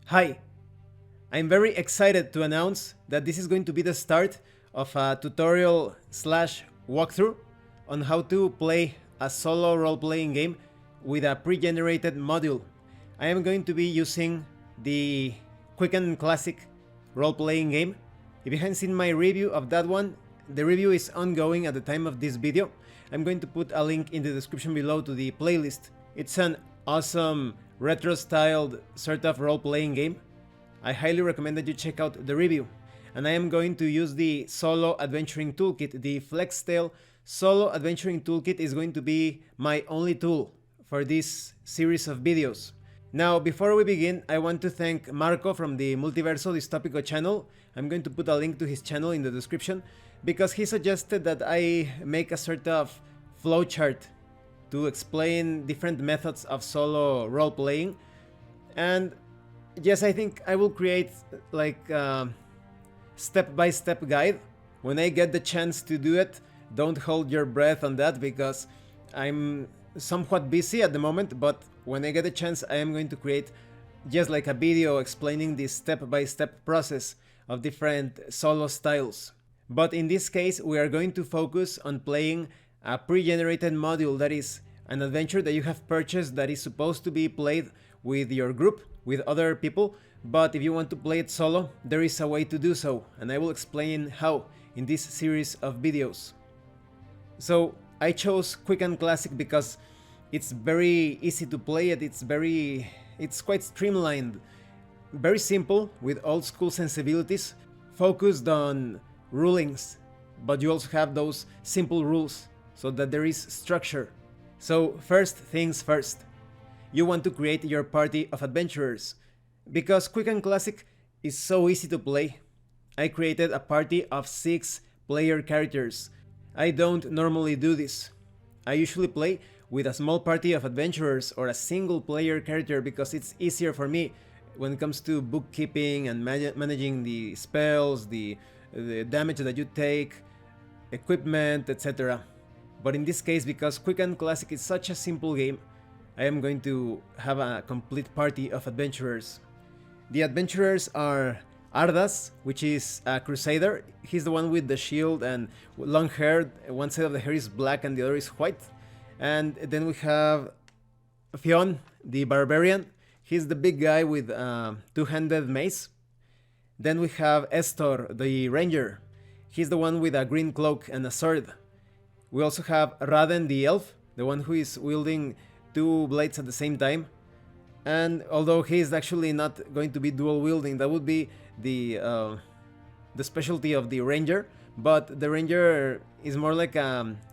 Hi, I'm very excited to announce that this is going to be the start of a tutorial slash walkthrough on how to play a solo role-playing game with a pre-generated module. I am going to be using the Quick and Classic role-playing game. If you haven't seen my review of that one, the review is ongoing at the time of this video. I'm going to put a link in the description below to the playlist. It's an awesome retro-styled sort of role-playing game. I highly recommend that you check out the review. And I am going to use the Solo Adventuring Toolkit. The FlexTale Solo Adventuring Toolkit is going to be my only tool for this series of videos. Now, before we begin, I want to thank Marco from the Multiverso Distópico channel. I'm going to put a link to his channel in the description because he suggested that I make a sort of flowchart to explain different methods of solo role-playing. And yes, I think I will create like a step-by-step guide. When I get the chance to do it, don't hold your breath on that because I'm somewhat busy at the moment, but when I get a chance, I am going to create just like a video explaining the step-by-step process of different solo styles. But in this case, we are going to focus on playing a pre-generated module, that is an adventure that you have purchased that is supposed to be played with your group, with other people, but if you want to play it solo, there is a way to do so, and I will explain how in this series of videos. So I chose Quick and Classic because it's very easy to play it, it's quite streamlined, very simple with old school sensibilities, focused on rulings, but you also have those simple rules so that there is structure. So first things first, you want to create your party of adventurers. Because Quick and Classic is so easy to play, I created a party of 6 player characters. I don't normally do this. I usually play with a small party of adventurers or a single player character because it's easier for me when it comes to bookkeeping and managing the spells, the damage that you take, equipment, etc. But in this case, because Quick and Classic is such a simple game, I am going to have a complete party of adventurers. The adventurers are Ardas, which is a crusader. He's the one with the shield and long hair. One side of the hair is black and the other is white. And then we have Fionn, the barbarian. He's the big guy with two-handed mace. Then we have Estor, the ranger. He's the one with a green cloak and a sword. We also have Raden, the elf, the one who is wielding 2 blades at the same time. And although he is actually not going to be dual wielding, that would be the specialty of the ranger. But the ranger is more like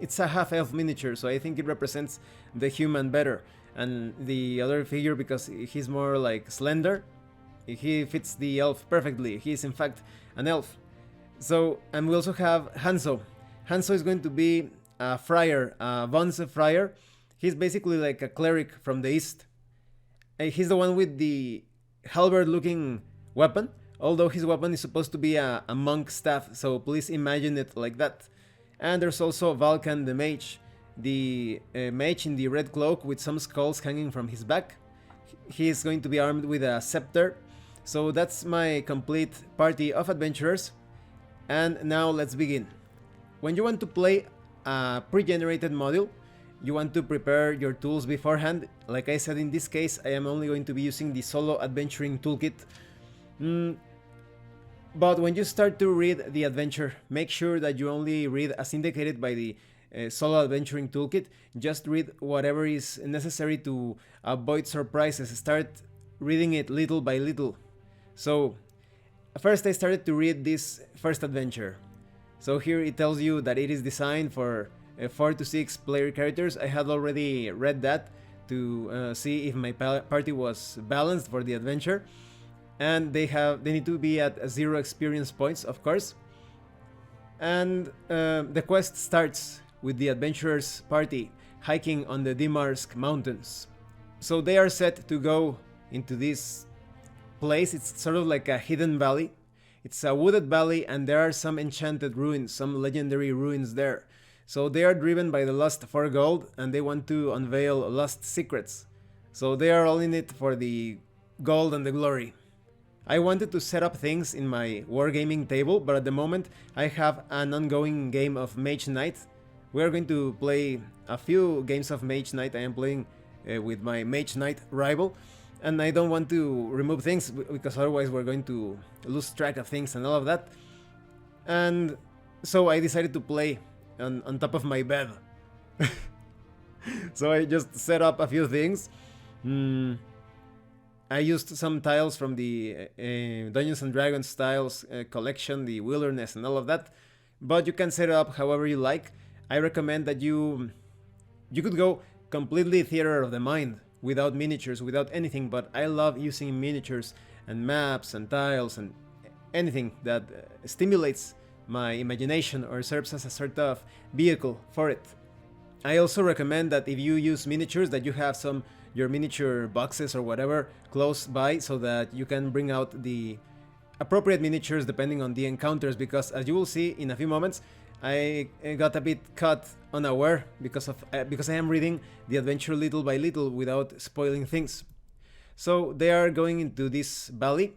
it's a half-elf miniature, so I think it represents the human better. And the other figure, because he's more like slender, he fits the elf perfectly. He is in fact an elf. So, and we also have Hanzo. Hanzo is going to be a friar, a Vonse friar. He's basically like a cleric from the east. He's the one with the halberd-looking weapon, although his weapon is supposed to be a monk staff, so please imagine it like that. And there's also Valkan the mage mage in the red cloak with some skulls hanging from his back. He is going to be armed with a scepter. So that's my complete party of adventurers. And now let's begin. When you want to play a pre-generated module, you want to prepare your tools beforehand. Like I said, in this case, I am only going to be using the Solo Adventuring Toolkit. But when you start to read the adventure, make sure that you only read as indicated by the Solo Adventuring Toolkit. Just read whatever is necessary to avoid surprises. Start reading it little by little. So first I started to read this first adventure. So here it tells you that it is designed for 4 to 6 player characters. I had already read that to see if my party was balanced for the adventure. And they need to be at 0 experience points, of course. And the quest starts with the adventurers party hiking on the Dimarsk mountains. So they are set to go into this place. It's sort of like a hidden valley. It's a wooded valley and there are some enchanted ruins, some legendary ruins there. So they are driven by the lust for gold and they want to unveil lost secrets. So they are all in it for the gold and the glory. I wanted to set up things in my wargaming table, but at the moment I have an ongoing game of Mage Knight. We are going to play a few games of Mage Knight. I am playing with my Mage Knight rival, and I don't want to remove things because otherwise we're going to lose track of things and all of that. And so I decided to play on top of my bed. So I just set up a few things. I used some tiles from the Dungeons and Dragons tiles collection, the wilderness and all of that, but you can set it up however you like. I recommend that you could go completely theater of the mind without miniatures, without anything, but I love using miniatures and maps and tiles and anything that stimulates my imagination or serves as a sort of vehicle for it. I also recommend that if you use miniatures, that you have your miniature boxes or whatever close by so that you can bring out the appropriate miniatures depending on the encounters, because as you will see in a few moments, I got a bit caught unaware because I am reading the adventure little by little without spoiling things. So they are going into this valley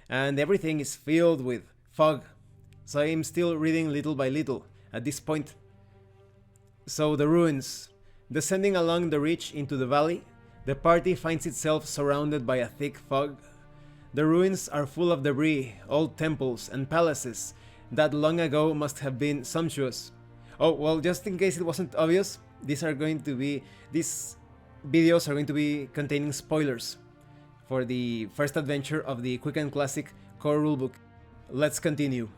and everything is filled with fog. So I am still reading little by little at this point. So the ruins. Descending along the ridge into the valley, the party finds itself surrounded by a thick fog. The ruins are full of debris, old temples and palaces that long ago must have been sumptuous. Oh, well, just in case it wasn't obvious, these videos are going to be containing spoilers for the first adventure of the Quick and Classic core rulebook. Let's continue.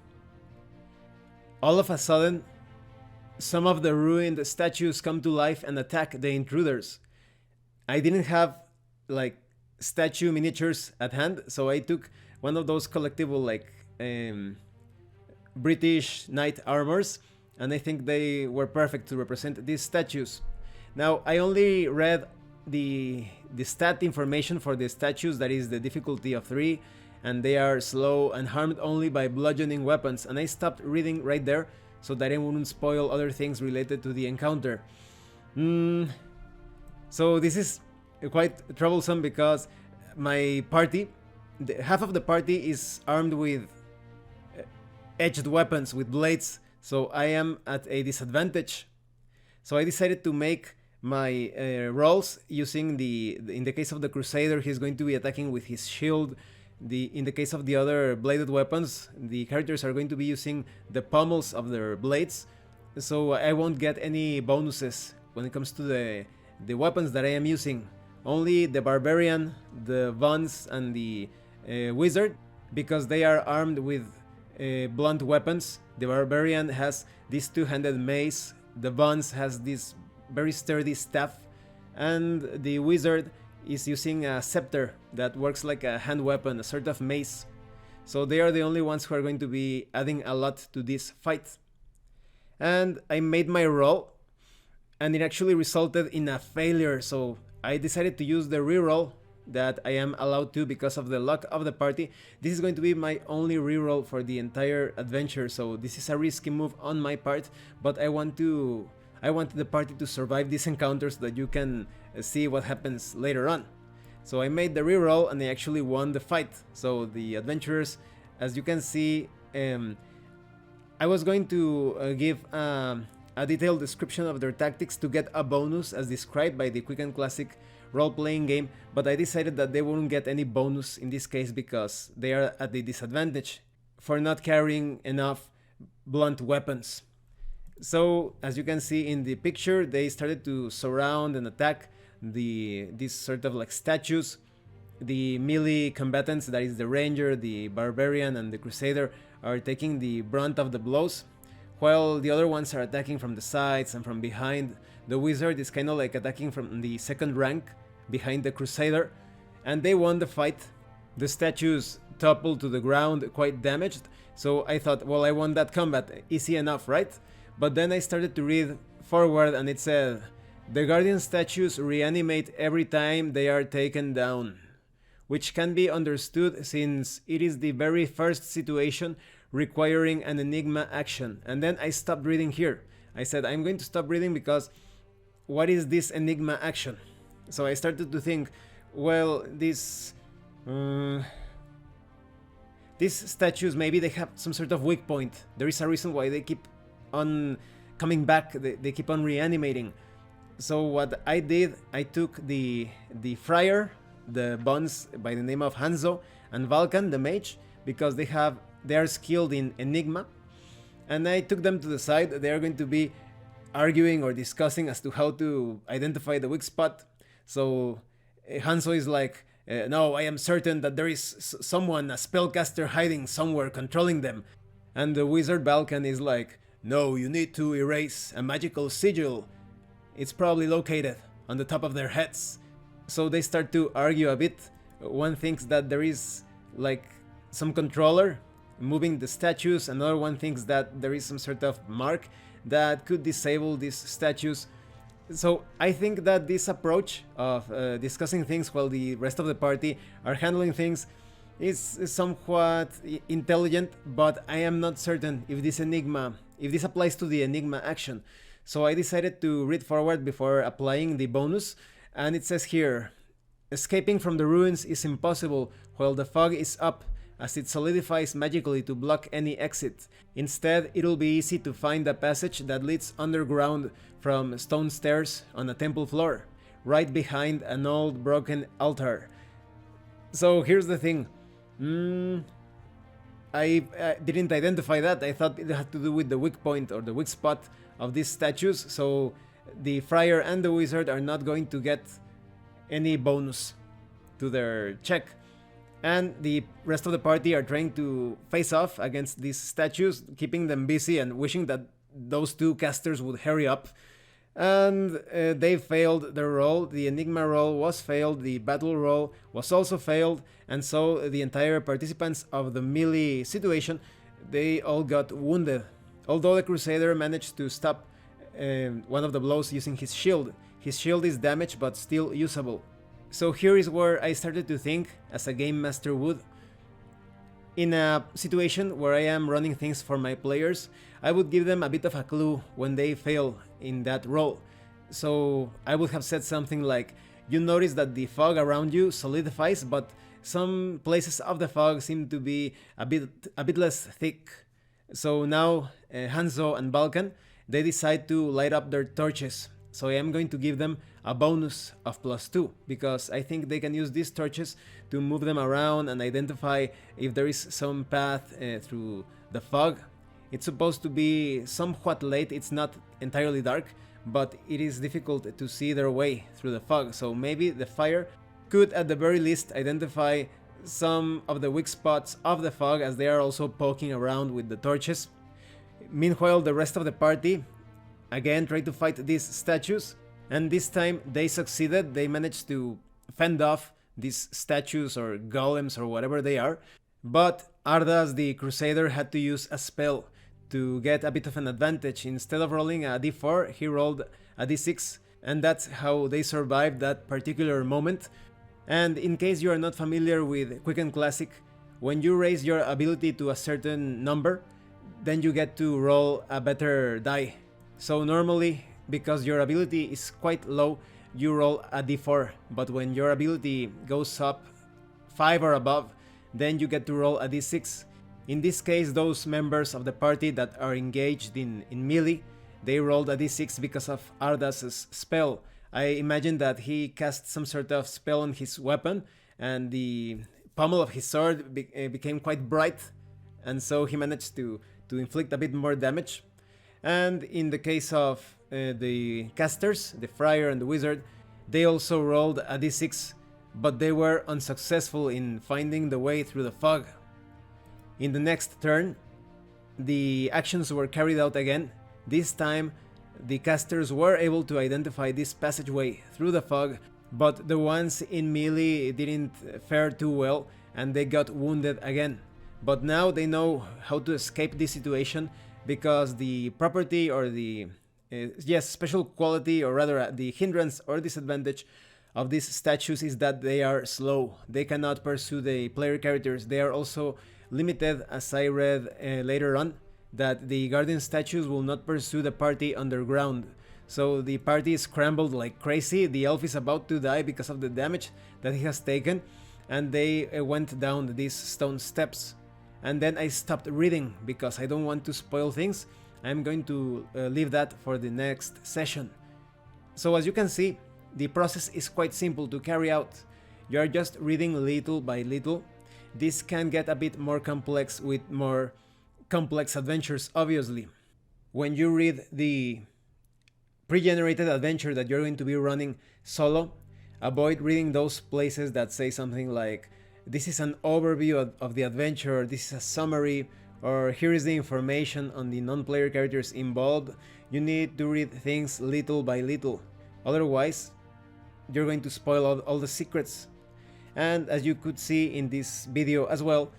All of a sudden, some of the ruined statues come to life and attack the intruders. I didn't have like statue miniatures at hand, so I took one of those collectible like British knight armors, and I think they were perfect to represent these statues. Now I only read the stat information for the statues, that is the difficulty of 3, and they are slow and harmed only by bludgeoning weapons, and I stopped reading right there so that I wouldn't spoil other things related to the encounter. So this is quite troublesome because my party, half of the party is armed with edged weapons, with blades, so I am at a disadvantage. So I decided to make my rolls using in the case of the Crusader, he's going to be attacking with his shield. In the case of the other bladed weapons, the characters are going to be using the pommels of their blades, so I won't get any bonuses when it comes to the weapons that I am using. Only the Barbarian, the Vons, and the Wizard, because they are armed with blunt weapons. The Barbarian has this two-handed mace, the Vons has this very sturdy staff, and the Wizard is using a scepter that works like a hand weapon, a sort of mace. So they are the only ones who are going to be adding a lot to this fight. And I made my roll, and it actually resulted in a failure, so I decided to use the reroll that I am allowed to because of the luck of the party. This is going to be my only reroll for the entire adventure, so this is a risky move on my part, but I want the party to survive these encounters so that you can see what happens later on. So I made the reroll and I actually won the fight. So the adventurers, as you can see, I was going to give a detailed description of their tactics to get a bonus as described by the Quick and Classic role-playing game, but I decided that they wouldn't get any bonus in this case because they are at the disadvantage for not carrying enough blunt weapons. So as you can see in the picture, they started to surround and attack these sort of like statues. The melee combatants, that is the Ranger, the Barbarian, and the Crusader, are taking the brunt of the blows, while the other ones are attacking from the sides and from behind. The Wizard is kind of like attacking from the second rank behind the Crusader, and they won the fight. The statues toppled to the ground quite damaged, so I thought, well, I won that combat, easy enough, right? But then I started to read forward and it said, the Guardian statues reanimate every time they are taken down, which can be understood since it is the very first situation requiring an enigma action. And then I stopped reading here. I said, I'm going to stop reading because what is this enigma action? So I started to think, well, this These statues, maybe they have some sort of weak point. There is a reason why they keep on coming back, they keep on reanimating. So what I did, I took the friar, the bonds by the name of Hanzo, and Vulcan, the mage, because they are skilled in enigma, and I took them to the side. They are going to be arguing or discussing as to how to identify the weak spot. So Hanzo is like, no, I am certain that there is someone, a spellcaster hiding somewhere controlling them. And the wizard Balkan is like, no, you need to erase a magical sigil. It's probably located on the top of their heads. So they start to argue a bit. One thinks that there is like some controller moving the statues. Another one thinks that there is some sort of mark that could disable these statues. So I think that this approach of discussing things while the rest of the party are handling things is somewhat intelligent, but I am not certain if this applies to the enigma action. So I decided to read forward before applying the bonus, and it says here, escaping from the ruins is impossible while the fog is up, as it solidifies magically to block any exit. Instead, it'll be easy to find a passage that leads underground from stone stairs on a temple floor, right behind an old broken altar. So here's the thing. I didn't identify that. I thought it had to do with the weak point or the weak spot of these statues, so the friar and the wizard are not going to get any bonus to their check. And the rest of the party are trying to face off against these statues, keeping them busy and wishing that those two casters would hurry up. And they failed their roll. The enigma roll was failed, the battle roll was also failed, and so the entire participants of the melee situation, they all got wounded. Although the crusader managed to stop one of the blows using his shield. His shield is damaged but still usable. So here is where I started to think, as a game master would. In a situation where I am running things for my players, I would give them a bit of a clue when they fail in that roll. So I would have said something like, you notice that the fog around you solidifies, but some places of the fog seem to be a bit less thick. So now Hanzo and Balkan, they decide to light up their torches. So I am going to give them a bonus of +2, because I think they can use these torches to move them around and identify if there is some path through the fog. It's supposed to be somewhat late, it's not entirely dark, but it is difficult to see their way through the fog. So maybe the fire could at the very least identify some of the weak spots of the fog, as they are also poking around with the torches. Meanwhile, the rest of the party again try to fight these statues, and this time they succeeded. They managed to fend off these statues or golems or whatever they are, but Ardas the Crusader had to use a spell to get a bit of an advantage. Instead of rolling a d4, he rolled a d6, and that's how they survived that particular moment. And in case you are not familiar with Quicken Classic, when you raise your ability to a certain number, then you get to roll a better die. So normally, because your ability is quite low, you roll a d4, but when your ability goes up 5 or above, then you get to roll a d6. In this case, those members of the party that are engaged in melee, they rolled a d6 because of Ardas's spell. I imagine that he cast some sort of spell on his weapon, and the pommel of his sword became quite bright, and so he managed to inflict a bit more damage. And in the case of the casters, the friar and the wizard, they also rolled a d6, but they were unsuccessful in finding the way through the fog. In the next turn, the actions were carried out again. This time, the casters were able to identify this passageway through the fog, but the ones in melee didn't fare too well, and they got wounded again. But now they know how to escape this situation, because the property or the special quality, or rather the hindrance or disadvantage of these statues is that they are slow. They cannot pursue the player characters. They are also limited, as I read later on, that the guardian statues will not pursue the party underground. So the party is scrambled like crazy. The elf is about to die because of the damage that he has taken, and they went down these stone steps. and then I stopped reading because I don't want to spoil things. I'm going to leave that for the next session. So as you can see, the process is quite simple to carry out. You are just reading little by little. This can get a bit more complex with more complex adventures, obviously. When you read the pre-generated adventure that you're going to be running solo, avoid reading those places that say something like, this is an overview of the adventure, this is a summary, or here is the information on the non-player characters involved. You need to read things little by little. Otherwise, you're going to spoil all the secrets. And as you could see in this video as well,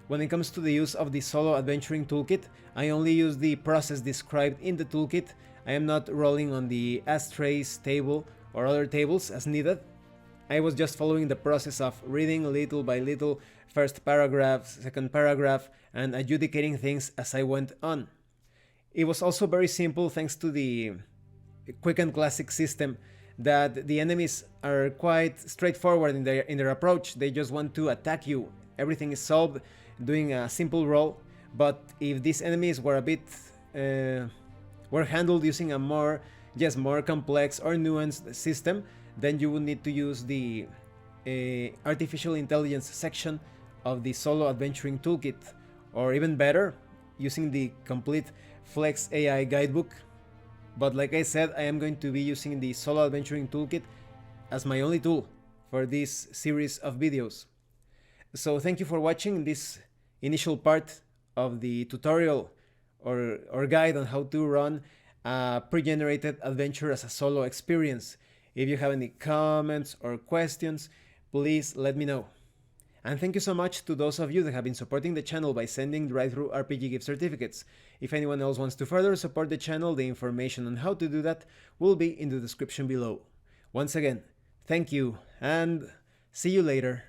when it comes to the use of the Solo Adventuring Toolkit, I only use the process described in the toolkit. I am not rolling on the ashtrays table or other tables as needed. I was just following the process of reading little by little, first paragraph, second paragraph, and adjudicating things as I went on. It was also very simple thanks to the quick and classic system that the enemies are quite straightforward in their approach. They just want to attack you. Everything is solved doing a simple roll, but if these enemies were a bit were handled using a more complex or nuanced system, then you would need to use the artificial intelligence section of the Solo Adventuring Toolkit, or even better, using the complete Flex AI guidebook. But like I said, I am going to be using the Solo Adventuring Toolkit as my only tool for this series of videos. So thank you for watching this initial part of the tutorial or guide on how to run a pre-generated adventure as a solo experience. If you have any comments or questions, please let me know. And thank you so much to those of you that have been supporting the channel by sending drive-thru RPG gift certificates. If anyone else wants to further support the channel, the information on how to do that will be in the description below. Once again, thank you and see you later.